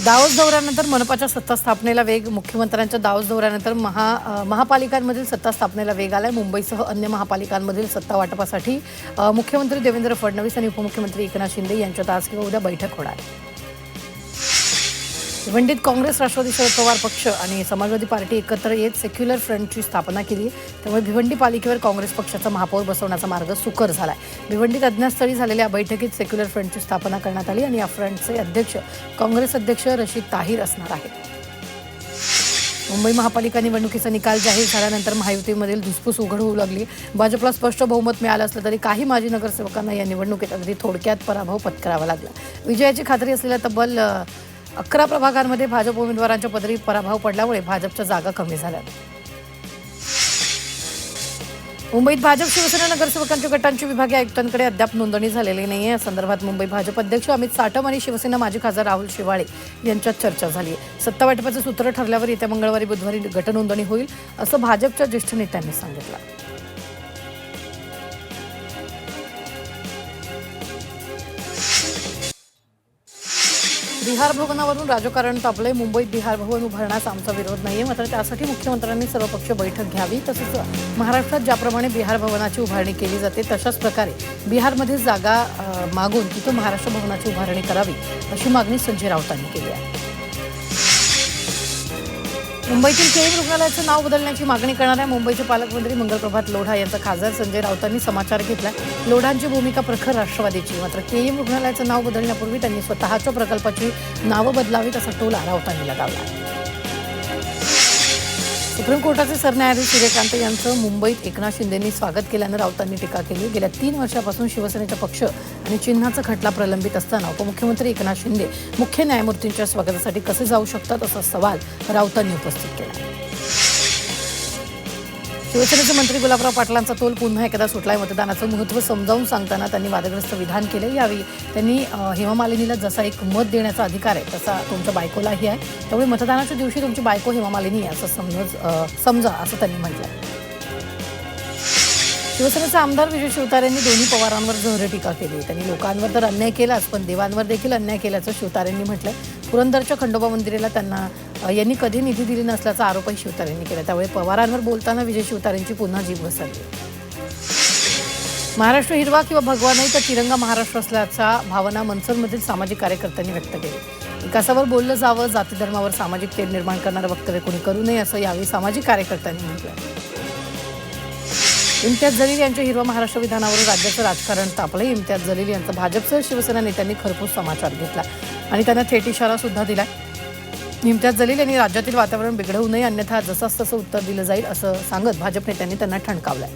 Davos दौऱ्यानंतर मनपाच्या सत्ता स्थापनेला वेग. मुख्यमंत्र्यांच्या दावोस दौऱ्यानंतर महापालिकांमधील सत्ता स्थापनेला वेग आलाय. मुंबईसह अन्य महापालिकांमधील सत्ता वाटपासाठी मुख्यमंत्री देवेंद्र फडणवीस आणि उपमुख्यमंत्री एकनाथ शिंदे यांच्यात आज किंवा उद्या बैठक होणार. भिवंडीत काँग्रेस, राष्ट्रवादी शरद पवार पक्ष आणि समाजवादी पार्टी एकत्र येत सेक्युलर फ्रंटची स्थापना केली आहे. त्यामुळे भिवंडी पालिकेवर काँग्रेस पक्षाचा महापौर बसवण्याचा मार्ग सुकर झालाय. भिवंडीत अज्ञातस्थळी झालेल्या बैठकीत सेक्युलर फ्रंटची स्थापना करण्यात आली आणि या फ्रंटचे अध्यक्ष काँग्रेस अध्यक्ष रशीद ताहीर असणार आहेत. मुंबई महापालिका निवडणुकीचा निकाल जाहीर झाल्यानंतर महायुतीमधील धुसफूस उघड होऊ लागली. भाजपला स्पष्ट बहुमत मिळालं असलं तरी काही माजी नगरसेवकांना या निवडणुकीत अगदी थोडक्यात पराभव पत्करावा लागला. विजयाची खात्री असलेल्या तब्बल 11 प्रभागांमध्ये भाजप उमेदवारांच्या पदरी पराभव पडल्यामुळे भाजपच्या जागा कमी झाल्या. मुंबईत भाजप शिवसेना नगरसेवकांच्या गटांची विभागीय आयुक्तांकडे अद्याप नोंदणी झालेली नाहीये. या संदर्भात मुंबई भाजप अध्यक्ष अमित साटम आणि शिवसेना माजी खासदार राहुल शेवाळे यांच्यात चर्चा झाली आहे. सत्ता वाटपाचे सूत्र ठरल्यावर येत्या मंगळवारी बुधवारी गटनोंदणी होईल असं भाजपच्या ज्येष्ठ नेत्यांनी सांगितलं. बिहार भवनावरून राजकारण तापलंय. मुंबईत बिहार भवन उभारण्यास आमचा विरोध नाहीये, मात्र त्यासाठी मुख्यमंत्र्यांनी सर्वपक्षीय बैठक घ्यावी. तसंच महाराष्ट्रात ज्याप्रमाणे बिहार भवनाची उभारणी केली जाते तशाच प्रकारे बिहारमध्ये जागा मागून तिथं महाराष्ट्र भवनाची उभारणी करावी अशी मागणी संजय राऊतांनी केली आहे. मुंबईतील केईएम रुग्णालयाचं नाव बदलण्याची मागणी करणाऱ्या मुंबईचे पालकमंत्री मंगलप्रभात लोढा यांचा खासदार संजय राऊतांनी समाचार घेतला. लोढांची भूमिका प्रखर राष्ट्रवादीची, मात्र केईएम रुग्णालयाचं नाव बदलण्यापूर्वी त्यांनी स्वतःच्या प्रकल्पाची नावं बदलावीत असा टोला राऊतांनी लगावला. सुप्रीम कोर्टाचे सरन्यायाधीश सूर्यकांत यांचं मुंबईत एकनाथ शिंदेंनी स्वागत केल्यानं राऊतांनी टीका केली. गेल्या 3 वर्षापासून शिवसेनेचा पक्ष आणि चिन्हाचा खटला प्रलंबित असताना उपमुख्यमंत्री एकनाथ शिंदे मुख्य न्यायमूर्तींच्या स्वागतासाठी कसे जाऊ शकतात असा सवाल राऊतांनी उपस्थित केला. शिवसेनेचे मंत्री गुलाबराव पाटलांचा तोल पुन्हा एकदा सुटलाय. मतदानाचं महत्त्व समजावून सांगताना त्यांनी वादग्रस्त विधान केले. यावेळी त्यांनी हेमा मालिनीला जसा एक मत देण्याचा अधिकार आहे तसा तुमच्या बायकोलाही आहे, त्यामुळे मतदानाच्या दिवशी तुमची बायको हेमा मालिनी असं समजा असं त्यांनी म्हटलं. शिवसेनेचे आमदार विजय शिवतारेंनी दोन्ही पवारांवर जहरी टीका केली. त्यांनी लोकांवर तर अन्याय केलाच, पण देवांवर देखील अन्याय केल्याचं शिवतारेंनी म्हटलं. पुरंदरच्या खंडोबा मंदिराला यांनी कधी निधी दिली नसल्याचा आरोपही शिवतारेंनी केला. त्यामुळे पवारांवर बोलताना विजय शिवतारेंची पुन्हा जीभ घसरली. महाराष्ट्र हिरवा किंवा भगवा नाही तर तिरंगा महाराष्ट्र असल्याच्या भावना मनसरमधील सामाजिक कार्यकर्त्यांनी व्यक्त केली. विकासावर बोललं जावं, जाती धर्मावर सामाजिक तेढ निर्माण करणारं वक्तव्य कोणी करू नये असं यावेळी सामाजिक कार्यकर्त्यांनी म्हटलं. इम्तियाज जलील यांच्या हिरवा महाराष्ट्र विधानावरून राज्याचं राजकारण तापलंय. इम्तियाज जलील यांचा भाजपसह शिवसेना नेत्यांनी खरपूस समाचार घेतला आणि त्यांना थेट इशारा सुद्धा दिला. इम्तियाज जलील यांनी राज्यातील वातावरण बिघडवू नये, अन्यथा जसंच तसं उत्तर दिलं जाईल असं सांगत भाजप नेत्यांनी त्यांना ठणकावलंय.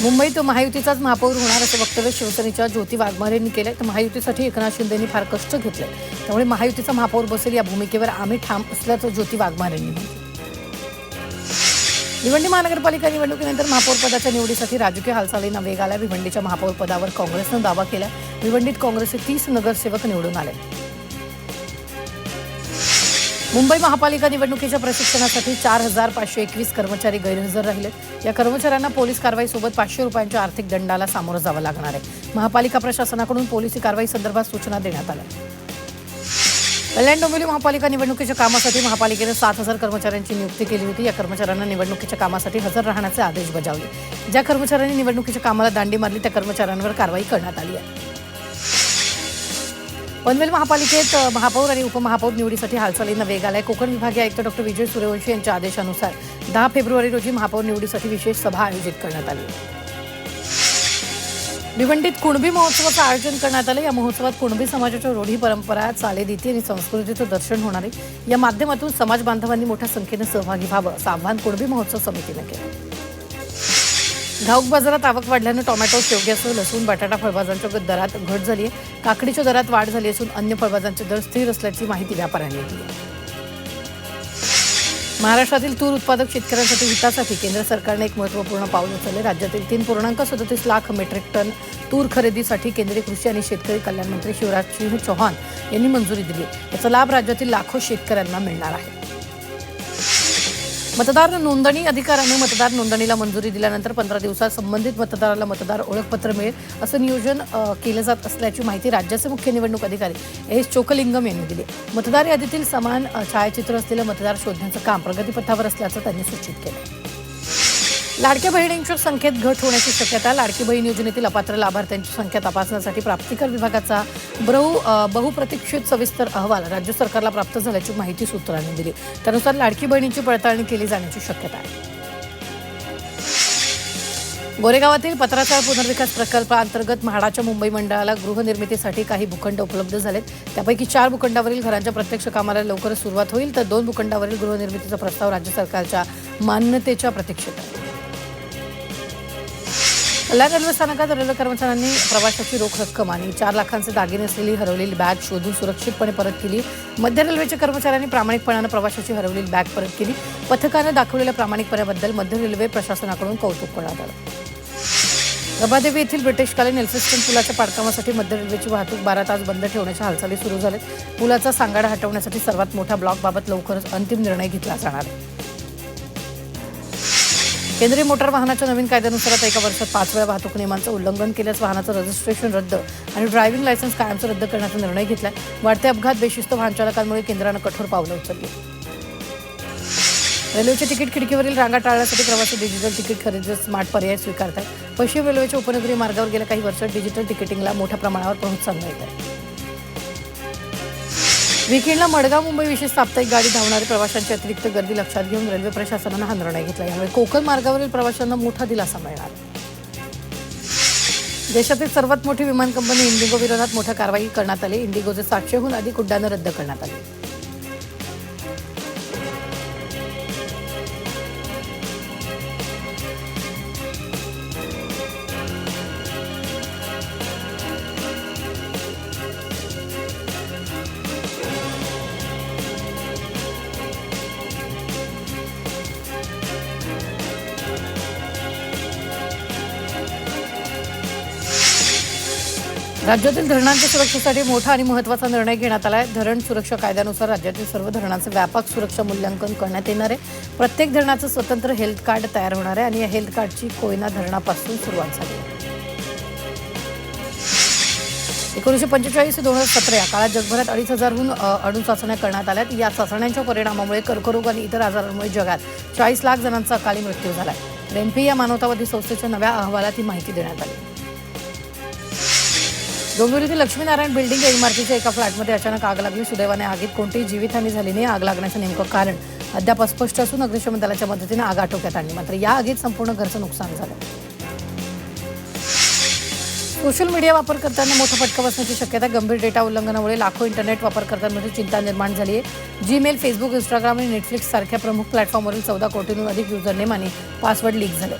मुंबईत महायुतीचाच महापौर होणार असं वक्तव्य शिवसेनेच्या ज्योती वाघमारे यांनी केलंय. तर महायुतीसाठी एकनाथ शिंदेंनी फार कष्ट घेतले, त्यामुळे महायुतीचा महापौर बसेल या भूमिकेवर आम्ही ठाम असल्याचं ज्योती वाघमारे यांनी म्हटलं. भिवंडी महानगरपालिका निवडणुकीनंतर महापौर पदाच्या निवडीसाठी राजकीय हालचालींना वेग आला. भिवंडीच्या महापौर पदावर काँग्रेसनं दावा केला. भिवंडीत काँग्रेसचे 30 नगरसेवक निवडून आले. मुंबई महापालिका निवडणुकीच्या प्रशिक्षणासाठी 4,521 कर्मचारी गैरहजर राहिले. या कर्मचाऱ्यांना पोलीस कारवाईसोबत 500 रुपयांच्या आर्थिक दंडाला सामोरं जावं लागणार आहे. महापालिका प्रशासनाकडून पोलिसी कारवाई संदर्भात सूचना देण्यात आल्या. कल्याण डोंबिवली महापालिका निवडणुकीच्या कामासाठी महापालिकेने 7,000 कर्मचाऱ्यांची नियुक्ती केली होती. या कर्मचाऱ्यांना निवडणुकीच्या कामासाठी हजर राहण्याचे आदेश बजावले. ज्या कर्मचाऱ्यांनी निवडणुकीच्या कामाला दांडी मारली त्या कर्मचाऱ्यांवर कारवाई करण्यात आली आहे. पनवेल महापालिकेत महापौर आणि उपमहापौर निवडीसाठी हालचालींना वेग आलाय. कोकण विभागीय आयुक्त डॉ. विजय सूर्यवंशी यांच्या आदेशानुसार 10 फेब्रुवारी रोजी महापौर निवडीसाठी विशेष सभा आयोजित करण्यात आली. भिवंडीत कुणबी महोत्सवाचं आयोजन करण्यात आलं. या महोत्सवात कुणबी समाजाच्या रूढी परंपरा, चालीरीती आणि संस्कृतीचं दर्शन होणार आहे. या माध्यमातून समाज बांधवांनी मोठ्या संख्येने सहभागी व्हावं असं आवाहन कुणबी महोत्सव समितीनं केलं. घाऊक बाजारात आवक वाढल्यानं टोमॅटो, शेवग्यासह लसूण, बटाटा फळभाज्यांच्या दरात घट झाली आहे. काकडीच्या दरात वाढ झाली असून अन्य फळभाज्यांचे दर स्थिर असल्याची माहिती व्यापाऱ्यांनी दिली आहे. महाराष्ट्रातील तूर उत्पादक शेतकऱ्यांसाठी हितासाठी केंद्र सरकारने एक महत्त्वपूर्ण पाऊल उचलले. राज्यातील 3.37 लाख मेट्रिक टन तूर खरेदीसाठी केंद्रीय कृषी आणि शेतकरी कल्याण मंत्री शिवराजसिंह चौहान यांनी मंजुरी दिली. याचा लाभ राज्यातील लाखो शेतकऱ्यांना मिळणार आहे. मतदार नोंदणी अधिकाऱ्याने मतदार नोंदणीला मंजुरी दिल्यानंतर 15 दिवसात संबंधित मतदाराला मतदार ओळखपत्र मिळेल असं नियोजन केलं जात असल्याची माहिती राज्याचे मुख्य निवडणूक अधिकारी एस चोकलिंगम यांनी दिली. मतदार यादीतील समान छायाचित्र असलेले मतदार शोधण्याचं काम प्रगतीपथावर असल्याचं त्यांनी सूचित केलं. लाडक्या बहिणींच्या संख्येत घट होण्याची शक्यता. लाडकी बहीण योजनेतील अपात्र लाभार्थ्यांची संख्या तपासण्यासाठी प्राप्तिकर विभागाचा बहुप्रतीक्षित सविस्तर अहवाल राज्य सरकारला प्राप्त झाल्याची माहिती सूत्रांनी दिली. त्यानुसार लाडकी बहिणींची पडताळणी केली जाण्याची शक्यता आहे. गोरेगावातील पत्राचाळ पुनर्विकास प्रकल्पाअंतर्गत म्हाडाच्या मुंबई मंडळाला गृहनिर्मितीसाठी काही भूखंड उपलब्ध झालेत. त्यापैकी 4 भूखंडावरील घरांच्या प्रत्यक्ष कामाला लवकरच सुरुवात होईल, तर 2 भूखंडावरील गृहनिर्मितीचा प्रस्ताव राज्य सरकारच्या मान्यतेच्या प्रतीक्षेत आहे. कल्याण रेल्वे स्थानकात रेल्वे कर्मचाऱ्यांनी प्रवाशाची रोख रक्कम आणि 4 लाखांचे दागिने असलेली हरवलेली बॅग शोधून सुरक्षितपणे परत केली. मध्य रेल्वेच्या कर्मचाऱ्यांनी प्रामाणिकपणानं प्रवाशाची हरवलेली बॅग परत केली. पथकानं दाखवलेल्या प्रामाणिकपणाबद्दल मध्य रेल्वे प्रशासनाकडून कौतुक करण्यात आलं. रबादेवी येथील ब्रिटिशकालीन एल्फिन्स्टन पुलाच्या पाडकामासाठी मध्य रेल्वेची वाहतूक 12 तास बंद ठेवण्याच्या हालचाली सुरू झाल्यात. पुलाचा सांगाडा हटवण्यासाठी सर्वात मोठ्या ब्लॉकबाबत लवकरच अंतिम निर्णय घेतला जाणार आहे. केंद्रीय मोटार वाहनाच्या नवीन कायद्यानुसार आता 1 वर्षात 5 वेळा वाहतूक नियमांचं उल्लंघन केल्यास वाहनाचं रजिस्ट्रेशन रद्द आणि ड्रायव्हिंग लायसन्स कायमचं रद्द करण्याचा निर्णय घेतलाय. वाढते अपघात, बेशिस्त वाहनचालकांमुळे केंद्रानं कठोर पावलं उचलली. रेल्वेच्या तिकीट खिडकीवरील रांगा टाळण्यासाठी प्रवासी डिजिटल तिकीट खरेदीचा स्मार्ट पर्याय स्वीकारतात. पश्चिम रेल्वेच्या उपनगरीय मार्गावर गेल्या काही वर्षात डिजिटल तिकिटिंगला मोठ्या प्रमाणावर प्रोत्साहन मिळत आहे. विकेंडला मडगाव मुंबई विशेष साप्ताहिक गाडी धावणारी प्रवाशांची अतिरिक्त गर्दी लक्षात घेऊन रेल्वे प्रशासनानं हा निर्णय घेतला. यामुळे कोकण मार्गावरील प्रवाशांना मोठा दिलासा मिळणार. देशातील सर्वात मोठी विमान कंपनी इंडिगो विरोधात मोठ्या कारवाई करण्यात आली. इंडिगोचे 700हून अधिक उड्डाणं रद्द करण्यात आली. राज्यातील धरणांच्या सुरक्षेसाठी मोठा आणि महत्त्वाचा निर्णय घेण्यात आला आहे. धरण सुरक्षा कायद्यानुसार राज्यातील सर्व धरणांचे व्यापक सुरक्षा मूल्यांकन करण्यात येणार आहे. प्रत्येक धरणाचं स्वतंत्र हेल्थ कार्ड तयार होणार आहे आणि या हेल्थ कार्डची कोयना धरणापासून सुरुवात झाली आहे. 1945 ते 2017 या काळात जगभरात 2,500हून अणु चाचण्या करण्यात आल्यात. या चाचण्यांच्या परिणामामुळे कर्करोग आणि इतर आजारांमुळे जगात 40 लाख जणांचा अकाली मृत्यू झाला आहे. रेन्पी या मानवतावादी संस्थेच्या नव्या अहवालात ही माहिती देण्यात आली. डोंबिवलीतील लक्ष्मीनारायण बिल्डिंग या इमारतीच्या एका फ्लॅटमध्ये अचानक आग लागली. सुदैवाने आगीत कोणतीही जीवितहानी झाली नाही. आग लागण्याचं नेमकं कारण अद्याप अस्पष्ट असून अग्निशमन दलाच्या मदतीने आग आटोक्यात आणली. मात्र या आगीत संपूर्ण घरचं नुकसान झालं. सोशल मीडिया वापरकर्त्यांना मोठा फटका बसण्याची शक्यता. गंभीर डेटा उल्लंघनामुळे लाखो इंटरनेट वापरकर्त्यांमध्ये चिंता निर्माण झाली आहे. जीमेल, फेसबुक, इंस्टाग्राम आणि नेटफ्लिक्स सारख्या प्रमुख प्लॅटफॉर्मवरील 14 कोटींहून अधिक युजरनेम आणि पासवर्ड लीक झाले.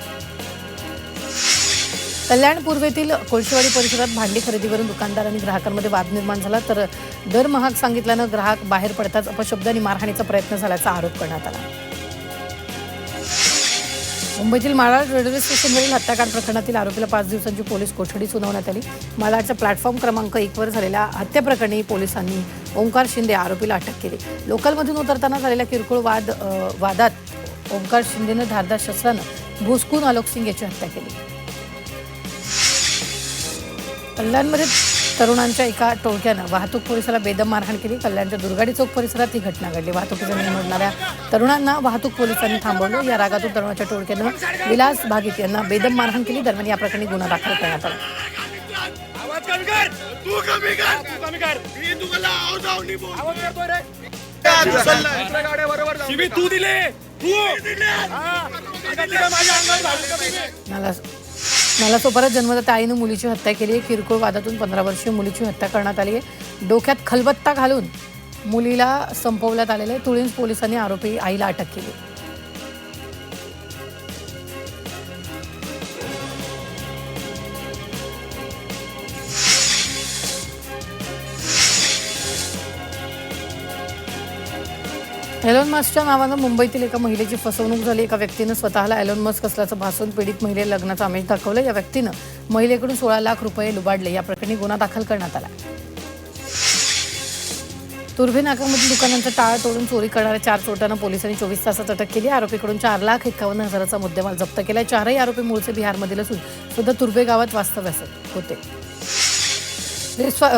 कल्याण पूर्वेतील कोळशीवाडी परिसरात भांडी खरेदीवरून दुकानदार आणि ग्राहकांमध्ये वाद निर्माण झाला. तर दर महाग सांगितल्यानं ग्राहक बाहेर पडताच अपशब्द आणि मारहाणीचा प्रयत्न झाल्याचा आरोप करण्यात आला. मुंबईतील मालाड रेल्वे स्टेशनवरील हत्याकांड प्रकरणातील आरोपीला 5 दिवसांची पोलीस कोठडी सुनावण्यात आली. मालाडच्या प्लॅटफॉर्म क्रमांक 1 वर झालेल्या हत्येप्रकरणी पोलिसांनी ओंकार शिंदे आरोपीला अटक केली. लोकलमधून उतरताना झालेल्या किरकोळ वादात ओंकार शिंदेनं धारदार शस्त्रानं भोसकून आलोक सिंग याची हत्या केली. कल्याणमध्ये तरुणांच्या एका टोळक्यानं वाहतूक पोलिसाला बेदम मारहाण केली. कल्याणच्या दुर्गाडी चौक परिसरात ही घटना घडली. वाहतुकीचा नियम मोडणाऱ्या तरुणांना वाहतूक पोलिसांनी थांबवलं. या रागातून तरुणाच्या टोळक्यानं विलास भागित यांना बेदम मारहाण केली. दरम्यान या प्रकरणी गुन्हा दाखल करण्यात आला. नालासोपारात जन्मदात्या आईनं मुलीची हत्या केली आहे. किरकोळ वादातून 15 वर्षीय मुलीची हत्या करण्यात आली आहे. डोक्यात खलबत्ता घालून मुलीला संपवण्यात आलेले. तुळींज पोलिसांनी आरोपी आईला अटक केली. एलॉन मस्कच्या नावानं मुंबईतील एका महिलेची फसवणूक झाली. एका व्यक्तीनं स्वतःला एलॉन मस्क असल्याचं भासून पीडित महिलेला लग्नाचं आमिष दाखवलं. या व्यक्तीनं महिलेकडून 16 लाख रुपये लुबाडले. या प्रकरणी गुन्हा दाखल करण्यात आला. तुर्भे नाकामधील दुकानांचं टाळ तोडून चोरी करणाऱ्या 4 चोरट्यांना पोलिसांनी 24 तासात अटक केली. आरोपीकडून 4,51,000चा मुद्देमाल जप्त केलाय. 4ही आरोपी मूळचे बिहारमधील असून सुद्धा तुर्भे गावात वास्तव्यास होते.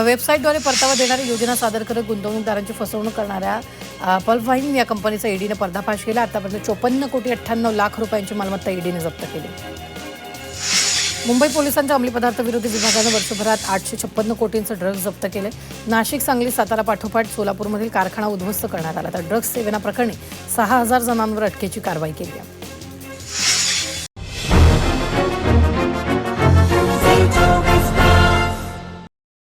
वेबसाईटद्वारे परतावा देणारी योजना सादर करत गुंतवणूकदारांची फसवणूक करणाऱ्या पल्फाईन या कंपनीचा ईडीने पर्दाफाश केला. आतापर्यंत 54,98,00,00,000 रुपयांची मालमत्ता ईडीने जप्त केली. मुंबई पोलिसांच्या अंमली पदार्थ विरोधी विभागानं वर्षभरात 856 कोटींचं ड्रग्ज जप्त केले. नाशिक, सांगली, सातारा पाठोपाठ सोलापूरमधील कारखाना उद्ध्वस्त करण्यात आला. तर ड्रग्ज सेवनाप्रकरणी 6,000 जणांवर अटकेची कारवाई केली आहे.